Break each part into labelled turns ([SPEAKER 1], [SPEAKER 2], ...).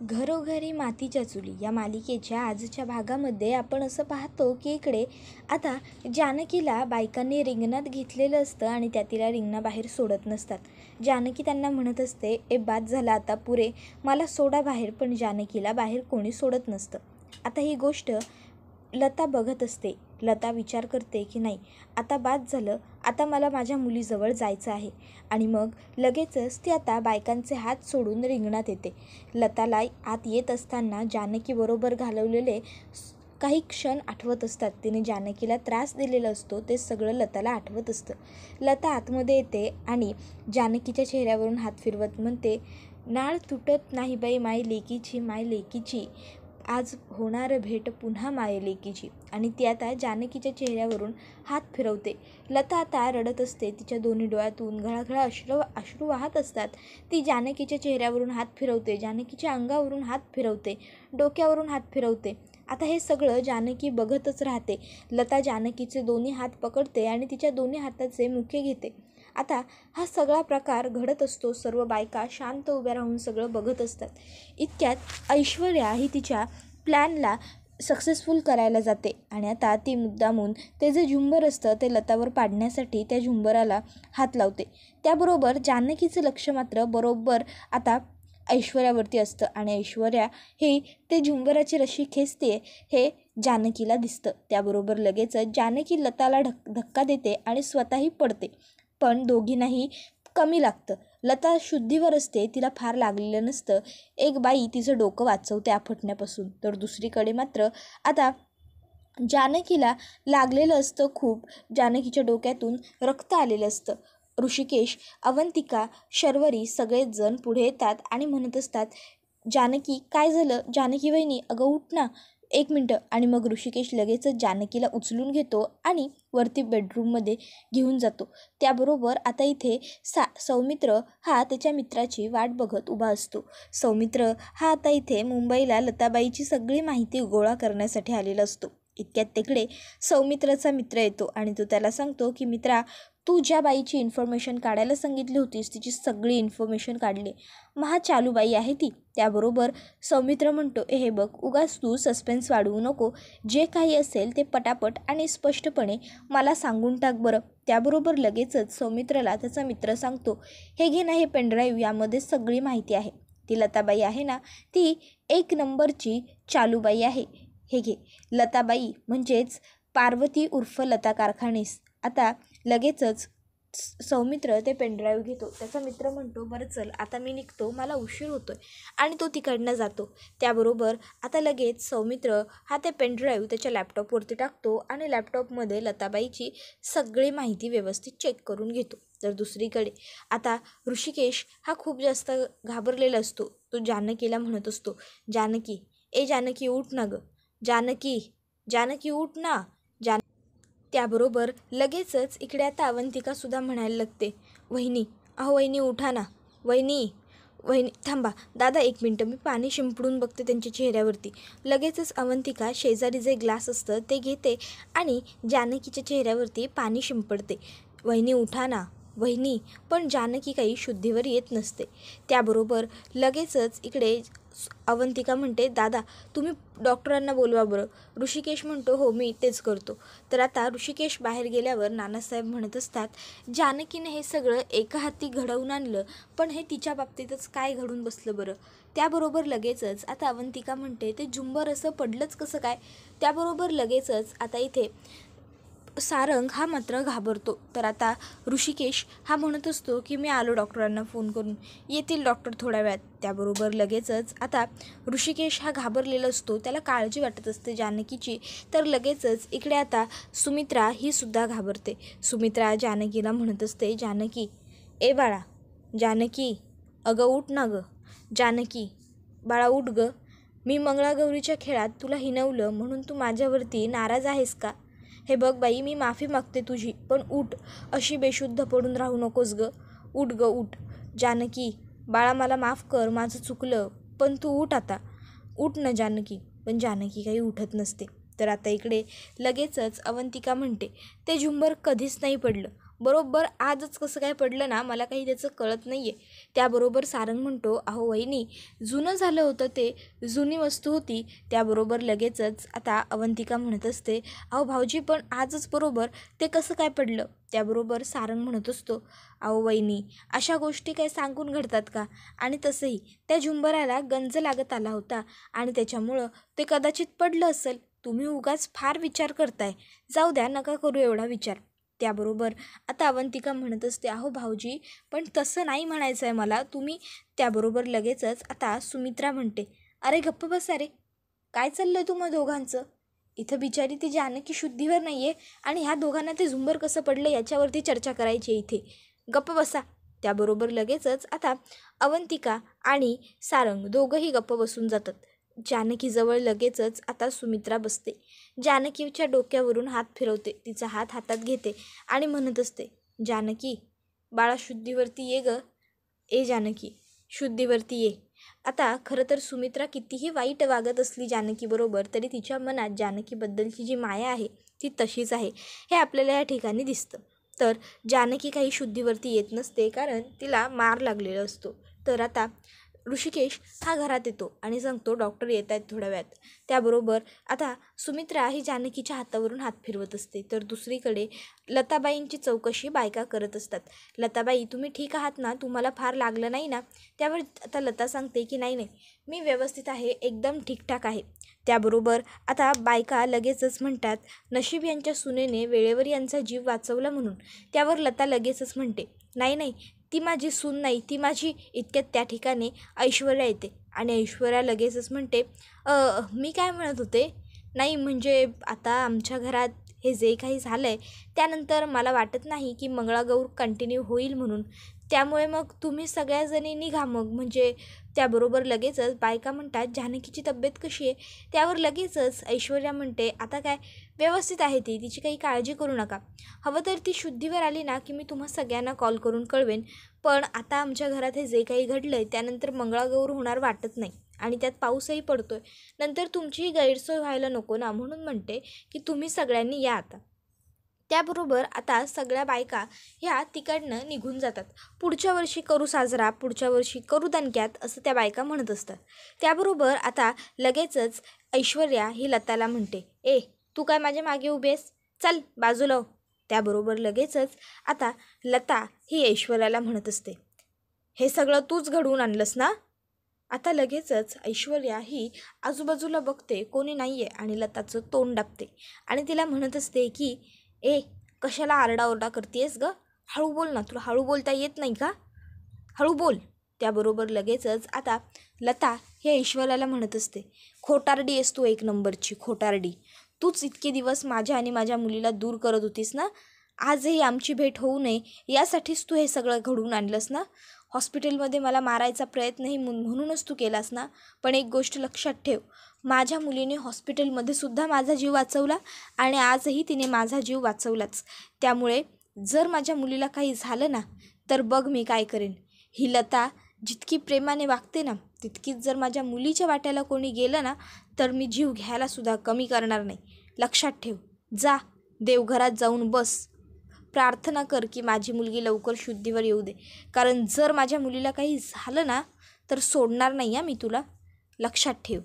[SPEAKER 1] घरोघरी मातीच्या चुली या मालिकेच्या आजच्या भागामध्ये आपण असं पाहतो की इकडे आता जानकीला बायकांनी रिंगणात घेतलेलं असतं आणि त्या तिला रिंगणाबाहेर सोडत नसतात. जानकी त्यांना म्हणत असते, ए बाद झाला आता पुरे, मला सोडा बाहेर. पण जानकीला बाहेर कोणी सोडत नसतं. आता ही गोष्ट लता बघत असते. लता विचार करते की नाही, आता बाद झालं, आता मला माझ्या मुलीजवळ जायचं आहे. आणि मग लगेचच ती आता बायकांचे हात सोडून रिंगणात येते. लताला आत येत असताना जानकीबरोबर घालवलेले काही क्षण आठवत असतात. तिने जानकीला त्रास दिलेला असतो ते सगळं लताला आठवत असतं. लता आतमध्ये येते आणि जानकीच्या चेहऱ्यावरून हात फिरवत म्हणते, नाळ तुटत नाही बाई माय लेकीची, माय लेकीची, आज होणार भेट पुन्हा माय लेकीची. आणि ती आता जानकीच्या चेहऱ्यावरून हात फिरवते. लता आता रडत असते. तिच्या दोन्ही डोळ्यातून घळाघळा अश्रू वाहत असतात. ती जानकीच्या चेहऱ्यावरून हात फिरवते, जानकीच्या अंगावरून हात फिरवते, डोक्यावरून हात फिरवते. आता हे सगळं जानकी बघतच राहते. लता जानकीचे दोन्ही हात पकडते आणि तिच्या दोन्ही हाताचे मुके घेते. आता हा सगळा प्रकार घडत असतो. सर्व बायका शांत उभ्या राहून सगळं बघत असतात. इतक्यात ऐश्वर्या ही तिच्या प्लॅनला सक्सेसफुल करायला जाते आणि आता ती मुद्दामून ते जे झुंबर असतं ते लतावर पाडण्यासाठी त्या झुंबराला हात लावते. त्याबरोबर जानकीचं लक्ष मात्र बरोबर आता ऐश्वर्यावरती असतं आणि ऐश्वर्या ही ते झुंबराची रशी खेचते हे जानकीला दिसतं. त्याबरोबर लगेचच जानकी लताला धक्का देते आणि स्वतःही पडते. पण दोघींनाही कमी लागतं. लता शुद्धीवर असते, तिला फार लागलेलं नसतं. एक बाई तिचं डोकं वाचवते आपटण्यापासून. तर दुसरीकडे मात्र आता जानकीला लागलेलं असतं खूप. जानकीच्या डोक्यातून रक्त आलेलं असतं. ऋषिकेश, अवंतिका, शर्वरी सगळेच जण पुढे येतात आणि म्हणत असतात, जानकी काय झालं, जानकी वहिनी अगं उठ ना, 1 मिनटं. आणि मग ऋषिकेश लगेचच जानकीला उचलून घेतो आणि वरती बेडरूममध्ये घेऊन जातो. त्याबरोबर आता इथे सौमित्र हा त्याच्या मित्राची वाट बघत उभा असतो. सौमित्र हा आता इथे मुंबईला लताबाईची सगळी माहिती गोळा करण्यासाठी आलेला असतो. इतक्यात तिकडे सौमित्राचा मित्र येतो आणि तो त्याला सांगतो की मित्रा, तू ज्या बाईची इन्फॉर्मेशन काढायला सांगितली होतीस तिची सगळी इन्फॉर्मेशन काढली. चालूबाई आहे ती. त्याबरोबर सौमित्र म्हणतो, हे बघ, उगाच तू सस्पेन्स वाढवू नको, जे काही असेल ते पटापट आणि स्पष्टपणे मला सांगून टाक बरं. त्याबरोबर लगेचच सौमित्रला त्याचा मित्र सांगतो, हे घे ना, हे पेनड्राईव्ह, यामध्ये सगळी माहिती आहे. ती लताबाई आहे ना, ती 1 नंबरची चालूबाई आहे. हे घे. लताबाई म्हणजेच पार्वती उर्फ लता कारखानीस. आता लगेचच सौमित्र ते पेनड्राईव्ह घेतो. त्याचा मित्र म्हणतो, बरं चल आता मी निघतो, मला उशीर होतोय. आणि तो तिकडनं जातो. त्याबरोबर आता लगेच सौमित्र हा ते पेनड्राईव्ह त्याच्या लॅपटॉपवरती टाकतो आणि लॅपटॉपमध्ये लताबाईची सगळी माहिती व्यवस्थित चेक करून घेतो. तर दुसरीकडे आता ऋषिकेश हा खूप जास्त घाबरलेला असतो. तो जानकीला म्हणत असतो, जानकी, ए जानकी उठ ना गं, जानकी, जानकी उठ ना. त्याबरोबर लगेचच इकडे आता अवंतिकासुद्धा म्हणायला लागते, वहिनी, अहो वहिनी उठा ना, वहिनी, वहिनी थांबा, दादा 1 मिनटं, मी पाणी शिंपडून बघते त्यांच्या चेहऱ्यावरती. लगेचच अवंतिका शेजारी जे ग्लास असतं ते घेते आणि जानकीच्या चेहऱ्यावरती पाणी शिंपडते. वहिनी उठा ना, वहिनी. पण जानकी काही शुद्धीवर येत नसते. त्याबरोबर लगेचच इकडे अवंतिका म्हणते, दादा तुम्ही डॉक्टरांना बोलवा बरं. ऋषिकेश म्हणतो, हो मी तेच करतो. तर आता ऋषिकेश बाहेर गेल्यावर नानासाहेब म्हणत असतात, जानकीने हे सगळं एका हाती घडवून आणलं, पण हे तिच्या बाबतीतच काय घडून बसलं बरं. त्याबरोबर लगेचच आता अवंतिका म्हणते, ते झुंबर असं पडलंच कसं काय. त्याबरोबर लगेचच आता इथे सारंग हा मात्र घाबरतो. तर आता ऋषिकेश हा म्हणत असतो की मी आलो डॉक्टरांना फोन करून, येतील डॉक्टर थोड्या वेळात. त्याबरोबर लगेचच आता ऋषिकेश हा घाबरलेला असतो, त्याला काळजी वाटत असते जानकीची. तर लगेचच इकडे आता सुमित्रा ही सुद्धा घाबरते. सुमित्रा जानकीला म्हणत असते, जानकी, ए बाळा, जानकी, अगं उठ ना गं, जानकी, बाळा उठ गं, मी मंगळागौरीच्या खेळात तुला हिणवलं म्हणून तू माझ्यावरती नाराज आहेस का. हे बघ बाई, मी माफी मागते तुझी, पण उठ, अशी बेशुद्ध पडून राहू नकोस गं, उठ गं उठ. जानकी, बाळा मला माफ कर, माझं चुकलं, पण तू उठ आता, उठ ना जानकी. पण जानकी काही उठत नसते. तर आता इकडे लगेचच अवंतिका म्हणते, ते झुंबर कधीच नाही पडलं, बरोबर आजच कसं काय पडलं ना, मला काही त्याचं कळत नाही आहे. त्याबरोबर सारंग म्हणतो, अहो वहिनी, जुनं झालं होतं ते, जुनी वस्तू होती. त्याबरोबर लगेचच आता अवंतिका म्हणत असते, अहो भाऊजी, पण आजच बरोबर ते कसं काय पडलं? त्याबरोबर सारंग म्हणत असतो, अहो वहिनी, अशा गोष्टी काही सांगून घडतात का? आणि तसंही त्या झुंबराला गंज लागत आला होता आणि त्याच्यामुळं ते कदाचित पडलं असेल. तुम्ही उगाच फार विचार करताय. जाऊ द्या, नका करू एवढा विचार. त्याबरोबर आता अवंतिका म्हणत असते, अहो भाऊजी, पण तसं नाही म्हणायचं आहे मला. तुम्ही त्याबरोबर लगेचच आता सुमित्रा म्हणते, अरे गप्प बसा रे, काय चाललं तुम्हा दोघांचं? इथं बिचारी ती जानकी शुद्धीवर नाही आहे आणि ह्या दोघांना ते झुंबर कसं पडलं याच्यावरती चर्चा करायची इथे. गप्प बसा. त्याबरोबर लगेचच आता अवंतिका आणि सारंग दोघंही गप्प बसून जातात. जानकीजवळ लगेचच आता सुमित्रा बसते. जानकीच्या डोक्यावरून हात फिरवते, तिचा हात हातात घेते आणि म्हणत असते, जानकी बाळा, शुद्धीवरती ये ग. ए जानकी, शुद्धीवरती ये. आता खरं तर सुमित्रा कितीही वाईट वागत असली जानकीबरोबर, तरी तिच्या मनात जानकीबद्दलची जी माया आहे ती तशीच आहे, हे आपल्याला या ठिकाणी दिसतं. तर जानकी काही शुद्धीवरती येत नसते, कारण तिला मार लागलेला असतो. तर आता ऋषिकेश हा घरात येतो आणि सांगतो, डॉक्टर येत आहेत थोड्या वेळात. त्याबरोबर आता सुमित्रा ही जानकीच्या हातावरून हात फिरवत असते. तर दुसरीकडे लताबाईंची चौकशी बायका करत असतात. लताबाई, तुम्ही ठीक आहात ना? तुम्हाला फार लागलं नाही ना? त्यावर आता लता सांगते की नाही, मी व्यवस्थित आहे, एकदम ठीकठाक आहे. त्याबरोबर आता बायका लगेचच म्हणतात, नशीब यांच्या सुनेने वेळेवर यांचा जीव वाचवला म्हणून. त्यावर लता लगेचच म्हणते, नाही, ती माझी सून नाही, ती माझी. इतक्यात त्या ठिकाणी ऐश्वर्या येते आणि ऐश्वर्या लगेचच म्हणते, मी काय म्हणत होते, नाही म्हणजे आता आमच्या घरात हे जे काही झालं आहे त्यानंतर मला वाटत नाही की मंगळागौर कंटिन्यू होईल म्हणून. त्यामुळे मग तुम्ही सगळ्याजणी निघा मग. म्हणजे त्याबरोबर लगेचच बायका म्हणतात, जानकीची तब्येत कशी आहे? त्यावर लगेचच ऐश्वर्या म्हणते, आता काय व्यवस्थित आहे ती, तिची काही काळजी करू नका. हवं तर ती शुद्धीवर आली ना की मी तुम्हा सगळ्यांना कॉल करून कळवेन. पण आता आमच्या घरात हे जे काही घडलं आहे त्यानंतर मंगळागौर होणार वाटत नाही आणि त्यात पाऊसही पडतो आहे. नंतर तुमचीही गैरसोय व्हायला नको ना, म्हणून म्हणते की तुम्ही सगळ्यांनी या आता. त्याबरोबर आता सगळ्या बायका ह्या तिकडनं निघून जातात. पुढच्या वर्षी करू साजरा, पुढच्या वर्षी करू दणक्यात, असं त्या बायका म्हणत असतात. त्याबरोबर आता लगेचच ऐश्वर्या ही लताला म्हणते, ए तू काय माझ्या मागे उभी आहेस? चल बाजूला हो. त्याबरोबर लगेचच आता लता ही ऐश्वर्याला म्हणत असते, हे सगळं तूच घडवून आणलंस ना? आता लगेचच ऐश्वर्या ही आजूबाजूला बघते, कोणी नाही आहे आणि लताचं तोंड दाबते आणि तिला म्हणत असते की, ए कशाला आरडाओरडा करतेस ग? हळू बोल ना, तुला हळू बोलता येत नाही का? हळू बोल. त्याबरोबर लगेचच आता लता हे ऐश्वर्याला म्हणत असते, खोटारडी आहेस तू, एक नंबरची खोटारडी. तूच इतके दिवस माझ्या आणि माझ्या मुलीला दूर करत होतीस ना? आजही आमची भेट होऊ नये यासाठीच तू हे सगळं घडवून आणलंस ना? हॉस्पिटलमध्ये मला मारायचा प्रयत्नही म्हणूनच तू केलास ना? पण एक गोष्ट लक्षात ठेव, माझ्या मुलीने हॉस्पिटलमध्ये सुद्धा माझा जीव वाचवला आणि आजही तिने माझा जीव वाचवलाच. त्यामुळे जर माझ्या मुलीला काही झालं ना, तर बघ मी काय करेन. ही लता जितकी प्रेमाने वागते ना, तितकीच जर माझ्या मुलीच्या वाट्याला कोणी गेलं ना, तर मी जीव घ्यायलासुद्धा कमी करणार नाही. लक्षात ठेव. जा देवघरात जाऊन बस, प्रार्थना कर की माझी मुलगी लवकर शुद्धीवर येऊ दे. कारण जर माझ्या मुलीला काही झालं ना, तर सोडणार नाही मी तुला. लक्षात ठेव,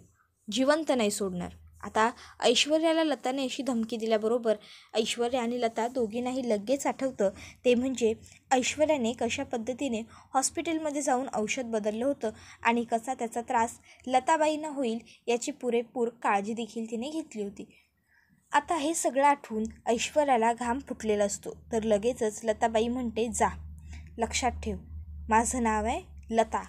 [SPEAKER 1] जिवंत नाही सोडणार. आता ऐश्वर्याला लताने अशी धमकी दिल्याबरोबर ऐश्वर्या आणि लता दोघींनाही लगेच आठवतं, ते म्हणजे ऐश्वर्याने कशा पद्धतीने हॉस्पिटलमध्ये जाऊन औषध बदललं होतं आणि कसा त्याचा त्रास लताबाईंना होईल याची पुरेपूर काळजी देखील तिने घेतली होती. आता हे सगळं आठवून ऐश्वर्याला घाम फुटलेला असतो. तर लगेचच लताबाई म्हणते, जा, लक्षात ठेव, माझं नाव आहे लता,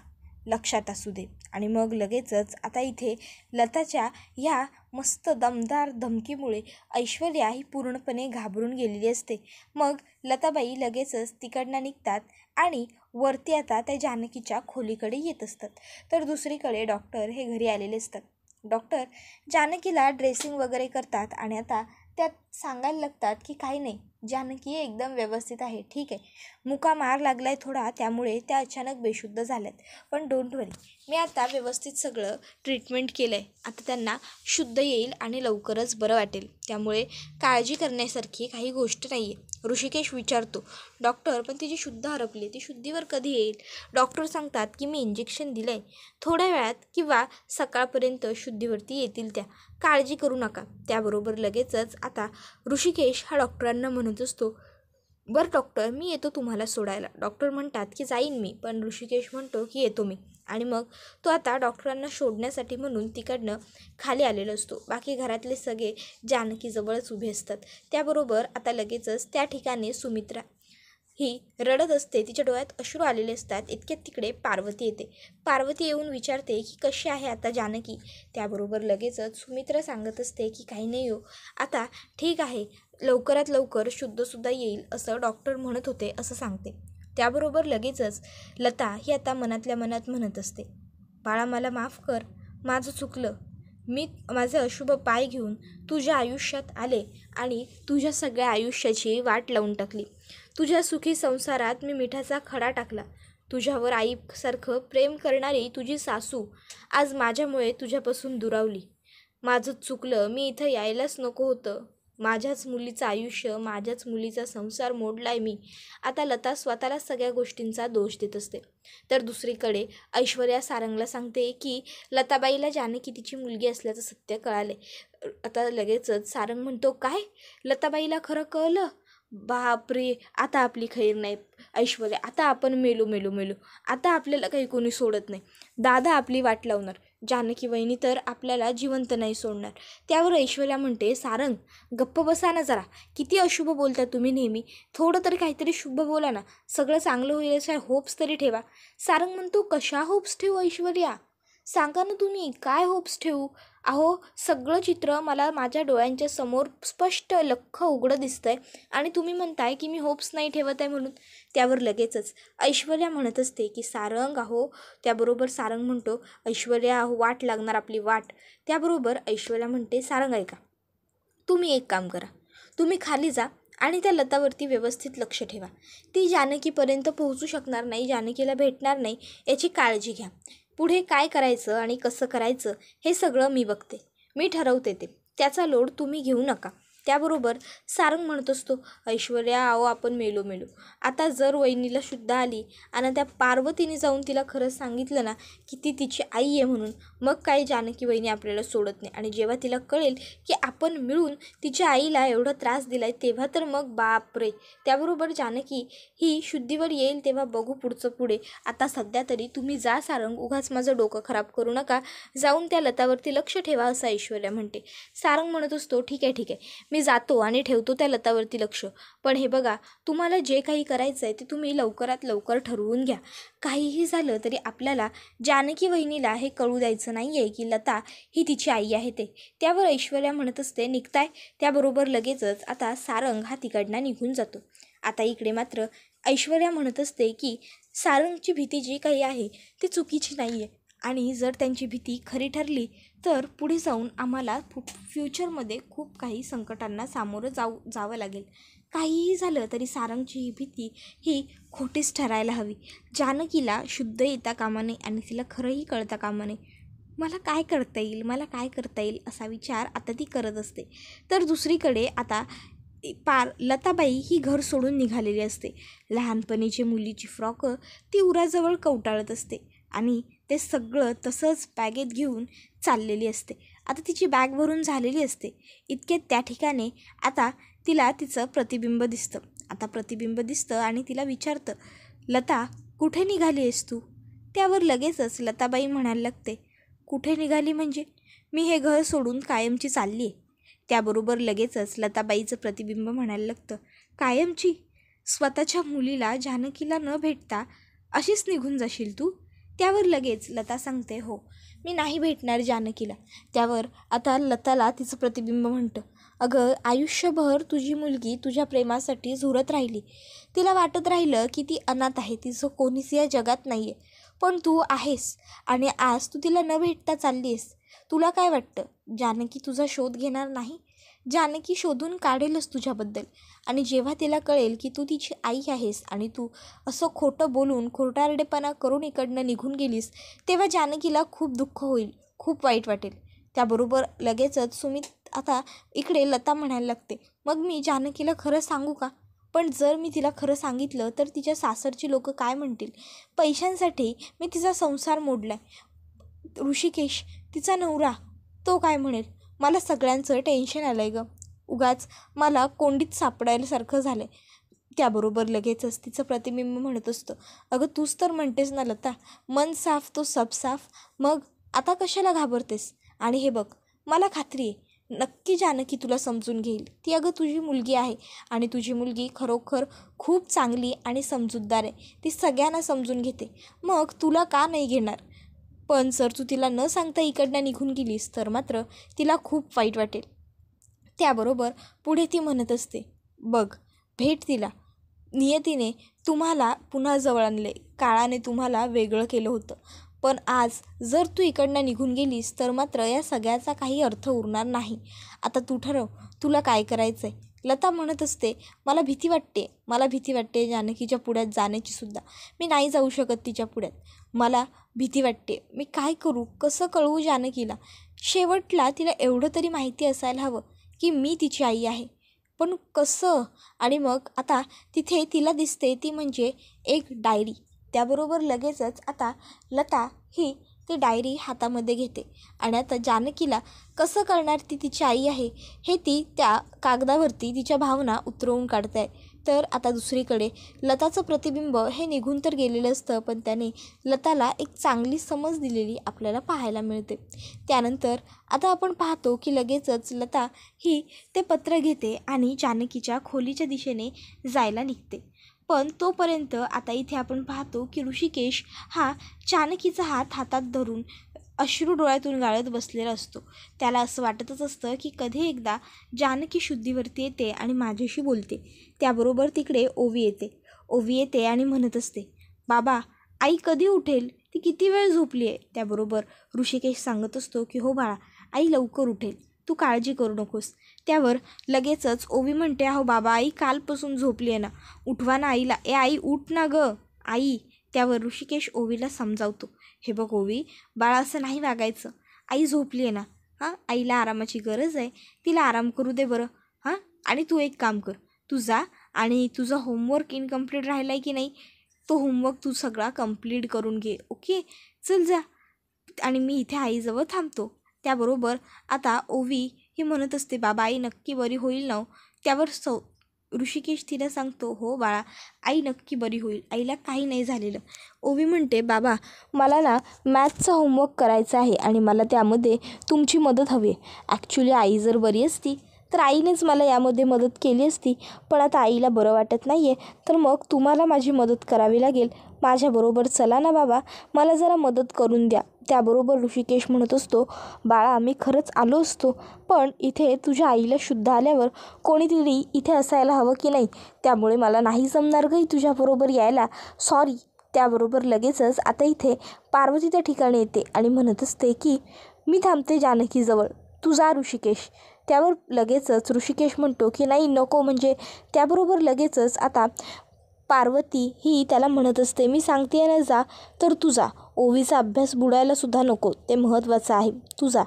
[SPEAKER 1] लक्षात असू दे. आणि मग लगेचच आता इथे लताच्या ह्या मस्त दमदार धमकीमुळे ऐश्वर्या ही पूर्णपणे घाबरून गेलेली असते. मग लताबाई लगेचच तिकडनं निघतात आणि वरती आता त्या जानकीच्या खोलीकडे येत असतात. तर दुसरीकडे डॉक्टर हे घरी आलेले असतात. डॉक्टर जानकीला ड्रेसिंग वगैरे करतात आणि आता त्यात सांगायला लागतात की काही नाही, जानकी एकदम व्यवस्थित आहे, ठीक आहे. मुका मार लागलाय थोडा, त्यामुळे त्या अचानक बेशुद्ध झाल्यात. पण डोंट वरी, मी आता व्यवस्थित सगळं ट्रीटमेंट केलं आहे. आता त्यांना शुद्ध येईल आणि लवकरच बरं वाटेल. त्यामुळे काळजी करण्यासारखी काही गोष्ट नाही आहे. ऋषिकेश विचारतो, डॉक्टर पण तिची शुद्ध हरपली, ती शुद्धीवर कधी येईल? डॉक्टर सांगतात की मी इंजेक्शन दिलं आहे, थोड्या वेळात किंवा सकाळपर्यंत शुद्धीवरती येतील त्या, काळजी करू नका. त्याबरोबर लगेचच आता ऋषिकेश हा डॉक्टरांना म्हणत असतो, बरं डॉक्टर, मी येतो तुम्हाला सोडायला. डॉक्टर म्हणतात की जाईन मी, पण ऋषिकेश म्हणतो की येतो मी. आणि मग तो आता डॉक्टरांना शोधण्यासाठी म्हणून तिकडनं खाली आलेला असतो. बाकी घरातले सगळे जानकीजवळच उभे असतात. त्याबरोबर आता लगेचच त्या ठिकाणी सुमित्रा ही रडत असते, तिच्या डोळ्यात अश्रू आलेले असतात. इतक्यात तिकडे पार्वती येते. पार्वती येऊन विचारते की कशी आहे आता जानकी. त्याबरोबर लगेचच सुमित्रा सांगत असते की काही नाही हो, आता ठीक आहे, लवकरात लवकर शुद्धसुद्धा येईल असं डॉक्टर म्हणत होते असं सांगते. त्याबरोबर लगेचच लता ही आता मनातल्या मनात म्हणत असते, बाळा मला माफ कर, माझं चुकलं. मी माझे अशुभ पाय घेऊन तुझ्या आयुष्यात आले आणि तुझ्या सगळ्या आयुष्याची वाट लावून टाकली. तुझ्या सुखी संसारात मी मिठाचा खडा टाकला. तुझ्यावर आईसारखं प्रेम करणारी तुझी सासू आज माझ्यामुळे तुझ्यापासून दुरावली. माझं चुकलं, मी इथं यायलाच नको होतं. माझ्याच मुलीचं आयुष्य, माझ्याच मुलीचा संसार मोडलाय मी. आता लता स्वतःला सगळ्या गोष्टींचा दोष देत असते. तर दुसरीकडे ऐश्वर्या सारंगला सांगते की लताबाईला जानकी तिची मुलगी असल्याचं सत्य कळाले. आता लगेचच सारंग म्हणतो, काय लताबाईला खरं कळलं? बापरे, आता आपली खैर नाही ऐश्वर्या, आता आपण मेलो. आता आपल्याला काही कोणी सोडत नाही. दादा आपली वाट लावणार, जानकी वहिनी तर आपल्याला जिवंत नाही सोडणार. त्यावर ऐश्वर्या म्हणते, सारंग गप्प बसा ना जरा, किती अशुभ बोलता तुम्ही नेहमी. थोडं तरी काहीतरी शुभ बोला ना, सगळं चांगलं होईल अशा होप्स तरी ठेवा. सारंग म्हणतो, कशा होप्स ठेवू ऐश्वर्या, सांगा ना तुम्ही, काय होप्स ठेवू? अहो सगळं चित्र मला माझ्या डोळ्यांच्या समोर स्पष्ट लख्ख उघडं दिसतंय आणि तुम्ही म्हणताय की मी होप्स नाही ठेवत आहे म्हणून. त्यावर लगेचच ऐश्वर्या म्हणत असते की सारंग अहो. त्याबरोबर सारंग म्हणतो, ऐश्वर्या अहो वाट लागणार आपली वाट. त्याबरोबर ऐश्वर्या म्हणते, सारंग ऐका, तुम्ही एक काम करा, तुम्ही खाली जा आणि त्या लतावरती व्यवस्थित लक्ष ठेवा. ती जानकीपर्यंत पोहोचू शकणार नाही, जानकीला भेटणार नाही याची काळजी घ्या. पुढे काय करायचं आणि कसं करायचं हे सगळं मी बघते, मी ठरवते ते, त्याचा लोड तुम्ही घेऊ नका. त्याबरोबर सारंग म्हणत असतो, ऐश्वर्या अहो आपण मेलो. आता जर वहिनीला शुद्ध आली आणि त्या पार्वतीने जाऊन तिला खरं सांगितलं ना की ती तिची आई आहे म्हणून, मग काय जानकी वहिनी आपल्याला सोडत नाही. आणि जेव्हा तिला कळेल की आपण मिळून तिच्या आईला एवढा त्रास दिलाय, तेव्हा तर मग बापरे. त्याबरोबर जानकी ही शुद्धीवर येईल तेव्हा बघू पुढचं पुढे. आता सध्या तरी तुम्ही जा सारंग, उगाच माझं डोकं खराब करू नका, जाऊन त्या लतावरती लक्ष ठेवा असं ऐश्वर्या म्हणते. सारंग म्हणत असतो, ठीक आहे, मी जातो आणि ठेवतो त्या लतावरती लक्ष. पण हे बघा, तुम्हाला जे काही करायचं आहे ते तुम्ही लवकरात लवकर ठरवून घ्या. काहीही झालं तरी आपल्याला जानकी वहिनीला हे कळू द्यायचं नाही आहे की लता ही तिची आई आहे ते. त्यावर ऐश्वर्या म्हणत असते, निघताय? त्याबरोबर लगेचच आता सारंग हा तिकडनं निघून जातो. आता इकडे मात्र ऐश्वर्या म्हणत असते की सारंगची भीती जी काही आहे ती चुकीची नाही आहे आणि जर त्यांची भीती खरी ठरली तर पुढे जाऊन आम्हाला फ्युचरमध्ये खूप काही संकटांना सामोरं जावं लागेल. काहीही झालं तरी सारंगची ही भीती ही खोटीच ठरायला हवी. जानकीला शुद्ध येता कामा नये आणि तिला खरंही कळता कामा नये. मला काय करता येईल असा विचार आता ती करत असते. तर दुसरीकडे आता लताबाई ही घर सोडून निघालेली असते. लहानपणीची मुलीची फ्रॉक ती उराजवळ कवटाळत असते आणि ते सगळं तसंच बॅगेत घेऊन चाललेली असते. आता तिची बॅग भरून झालेली असते. इतक्यात त्या ठिकाणी आता तिला तिचं प्रतिबिंब दिसतं. आता प्रतिबिंब दिसतं आणि तिला विचारतं, लता कुठे निघाली आहेस तू? त्यावर लगेचच लताबाई म्हणायला लागते, कुठे निघाली म्हणजे? मी हे घर सोडून कायमची चालली आहे. त्याबरोबर लगेचच लताबाईचं प्रतिबिंब म्हणायला लागतं, कायमची? स्वतःच्या मुलीला जानकीला न भेटता अशीच निघून जाशील तू? त्यावर लगेच लता सांगते, हो मी नाही भेटणार जानकीला. त्यावर आता लताला तिचं प्रतिबिंब म्हणतं, अगं आयुष्यभर तुझी मुलगी तुझ्या प्रेमासाठी झुरत राहिली. तिला वाटत राहिलं की ती अनाथ आहे, तिचं कोणीच या जगात नाही आहे. पण तू आहेस आणि आज तू तिला न भेटता चालली आहेस. तुला काय वाटतं जानकी तुझा शोध घेणार नाही? जानकी शोधून काढेलच तुझ्याबद्दल. आणि जेव्हा तिला कळेल की तू तिची आई आहेस आणि तू असं खोटं बोलून खोटारडेपणा करून इकडनं निघून गेलीस, तेव्हा जानकीला खूप दुःख होईल, खूप वाईट वाटेल. त्याबरोबर लगेचच सुमित आता इकडे लता म्हणायला लागते, मग मी जानकीला खरं सांगू का? पण जर मी तिला खरं सांगितलं तर तिच्या सासरची लोक काय म्हणतील? पैशांसाठी मी तिचा संसार मोडलाय. ऋषिकेश तिचा नवरा, तो काय म्हणेल? मला सगळ्यांचं टेन्शन आलं आहे गं. उगाच मला कोंडीत सापडायलासारखं झालं आहे. त्याबरोबर लगेचच तिचं प्रतिबिंब म्हणत असतं, अगं तूच तर म्हणतेस ना लता, मन साफ तो सब साफ. मग आता कशाला घाबरतेस? आणि हे बघ, मला खात्री आहे नक्की जानकी तुला समजून घेईल. ती अगं तुझी मुलगी आहे आणि तुझी मुलगी खरोखर खूप चांगली आणि समजूतदार आहे. ती सगळ्यांना समजून घेते. मग तुला का नाही घेणार? पण जर तू तिला न सांगता इकडनं निघून गेलीस तर मात्र तिला खूप वाईट वाटेल. त्याबरोबर पुढे ती म्हणत असते, बघ भेट तिला. नियतीने तुम्हाला पुन्हा जवळ आणले, काळाने तुम्हाला वेगळं केलं होतं. पण आज जर तू इकडनं निघून गेलीस तर मात्र या सगळ्याचा काही अर्थ उरणार नाही. आता तू ठरव तुला काय करायचं आहे. लता म्हणत असते, मला भीती वाटते जानकीच्या पुढ्यात जाण्याची सुद्धा. मी नाही जाऊ शकत तिच्या पुढ्यात. मला भीती वाटते. मी काय करू? कसं कळवू जानकीला? शेवटला तिला एवढं तरी माहिती असायला हवं की मी तिची आई आहे. पण कसं? आणि मग आता तिथे तिला दिसते ती म्हणजे एक डायरी. त्याबरोबर लगेचच आता लता ही ती डायरी हातामध्ये घेते आणि आता जानकीला कसं कळणार ती तिची आई आहे हे ती त्या कागदावरती तिच्या भावना उतरवून काढते आहे. तर आता दुसरीकडे लताचं प्रतिबिंब हे निघून तर गेलेलं असतं, पण त्याने लताला एक चांगली समज दिलेली आपल्याला पाहायला मिळते. त्यानंतर आता आपण पाहतो की लगेचच लता ही ते पत्र घेते आणि जानकीच्या खोलीच्या दिशेने जायला निघते. पण तोपर्यंत आता इथे आपण पाहतो की ऋषिकेश हा जानकीचा हात हातात धरून अश्रू डोळ्यातून गाळत बसलेला असतो. त्याला असं वाटतच असतं की कधी एकदा जानकी शुद्धीवरती येते आणि माझ्याशी बोलते. त्याबरोबर तिकडे ओवी येते आणि म्हणत असते, बाबा आई कधी उठेल? ती किती वेळ झोपली आहे? त्याबरोबर ऋषिकेश सांगत असतो की हो बाळा, आई लवकर उठेल, तू काळजी करू नकोस. त्यावर लगेचच ओवी म्हणते, अहो बाबा, आई कालपासून झोपली आहे ना, उठवा ना आईला. आई उठ ना गं आई. त्यावर ऋषिकेश ओवीला समजावतो, हे बघ ओवी बाळा, असं नाही वागायचं. आई झोपली आहे ना, आईला आरामाची गरज आहे, तिला आराम करू दे बरं. आणि तू एक काम कर, तू जा आणि तुझा होमवर्क इनकम्प्लीट राहिला आहे की नाही, तो होमवर्क तू सगळा कंप्लीट करून घे. ओके, चल जा. आणि मी इथे आईजवळ थांबतो. त्याबरोबर आता ओवी ही म्हणत असते, बाबा आई नक्की बरी होईल ना? त्यावर ऋषिकेश तिला सांगतो, हो बाळा, आई नक्की बरी होईल, आईला काही नाही झालेलं. ओवी म्हणते, बाबा मला ना मॅथ्सचा होमवर्क करायचा आहे आणि मला त्यामध्ये तुमची मदत हवी आहे. ॲक्च्युली आई जर बरी असती तर आईनेच मला यामध्ये मदत केली असती, पण आता आईला बरं वाटत नाही आहे, तर मग तुम्हाला माझी मदत करावी लागेल. माझ्याबरोबर चला ना बाबा, मला जरा मदत करून द्या. त्याबरोबर ऋषिकेश म्हणत असतो, बाळा मी खरंच आलो असतो, पण इथे तुझ्या आईला शुद्ध आल्यावर कोणीतरी इथे असायला हवं की नाही, त्यामुळे मला नाही जमणार गं तुझ्याबरोबर यायला, सॉरी. त्याबरोबर लगेचच आता इथे पार्वती त्या ठिकाणी येते आणि म्हणत असते की मी थांबते जानकीजवळ, तू जा ऋषिकेश. त्यावर लगेचच ऋषिकेश म्हणतो की नाही नको. म्हणजे त्याबरोबर लगेचच आता पार्वती ही त्याला म्हणत असते, मी सांगते ना जा, तर तू जा. ओवीचा अभ्यास बुडायलासुद्धा नको, ते महत्त्वाचं आहे, तू जा.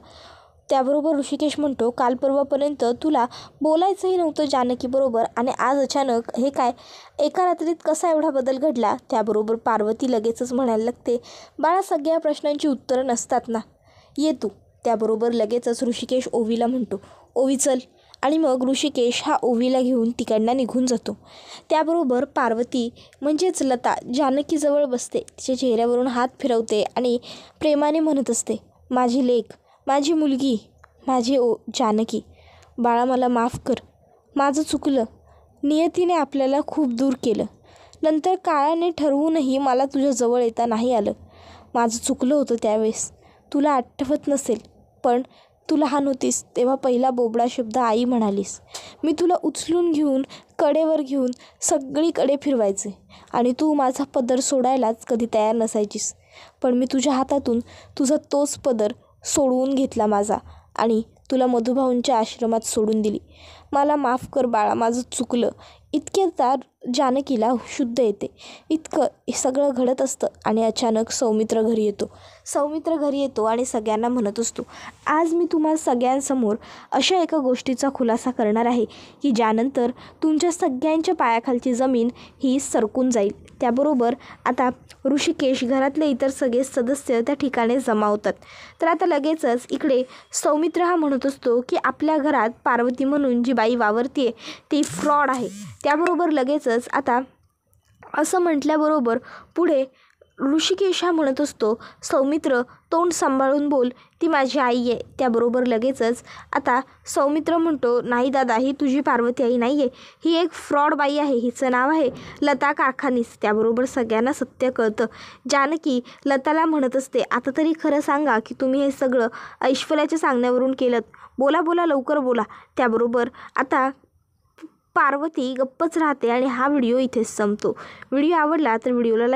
[SPEAKER 1] त्याबरोबर ऋषिकेश म्हणतो, काल परवापर्यंत तुला बोलायचंही नव्हतं जानकीबरोबर आणि आज अचानक हे काय, एका रात्रीत कसा एवढा बदल घडला? त्याबरोबर पार्वती लगेचच म्हणायला लागते, बाळा सगळ्या प्रश्नांची उत्तरं नसतात ना, ये तू. त्याबरोबर लगेचच ऋषिकेश ओवीला म्हणतो, ओवी चल. आणि मग ऋषिकेश हा ओवीला घेऊन तिकडनं निघून जातो. त्याबरोबर पार्वती म्हणजेच लता जानकीजवळ बसते, तिच्या चेहऱ्यावरून हात फिरवते आणि प्रेमाने म्हणत असते, माझी लेक, माझी मुलगी, माझी जानकी, बाळा मला माफ कर, माझं चुकलं. नियतीने आपल्याला खूप दूर केलं, नंतर काळाने ठरवूनही मला तुझ्याजवळ येता नाही आलं. माझं चुकलं होतं त्यावेळेस, तुला आठवत नसेल, पण तू लहान होतीस तेव्हा पहिला बोबडा शब्द आई म्हणालीस. मी तुला उचलून घेऊन कडेवर घेऊन सगळीकडे फिरवायचे आणि तू माझा पदर सोडायलाच कधी तयार नसायचीस, पण मी तुझ्या हातातून तुझा तोच पदर सोडवून घेतला माझा आणि
[SPEAKER 2] तुला मधुभाऊंच्या आश्रमात सोडून दिली. मला माफ कर बाळा, माझं चुकलं. इतक्यात जानकीला शुद्ध येते. इतकं सगळं घडत असतं आणि अचानक सौमित्र घरी येतो आणि सगळ्यांना म्हणत असतो, आज मी तुम्हा सगळ्यांसमोर अशा एका गोष्टीचा खुलासा करणार आहे की ज्यानंतर तुमच्या सगळ्यांच्या पायाखालची जमीन ही सरकून जाईल. त्याबरोबर आता ऋषिकेश, घरातले इतर सगळे सदस्य त्या ठिकाणी जमा होतात. तर आता लगेचच इकडे सौमित्र हा म्हणत असतो की आपल्या घरात पार्वती म्हणून जी बाई वावरते ती फ्रॉड आहे. त्याबरोबर लगेचच आता असं म्हटल्याबरोबर पुढे ऋषिकेश हा म्हणत असतो, सौमित्र तोंड सांभाळून बोल, ती माझी आई आहे. त्याबरोबर लगेचच आता सौमित्र म्हणतो, नाही दादा, ही तुझी पार्वती आई नाही आहे, ही एक फ्रॉड बाई आहे, हिचं नाव आहे लता कारखानीस. त्याबरोबर सगळ्यांना सत्य कळतं. जानकी लताला म्हणत असते, आता तरी खरं सांगा की तुम्ही हे सगळं ऐश्वर्याच्या सांगण्यावरून केलं. बोला बोला, लवकर बोला. त्याबरोबर आता पार्वती गप्पच राहते आणि हा व्हिडिओ इथेच संपतो. व्हिडिओ आवडला तर व्हिडिओला लाईक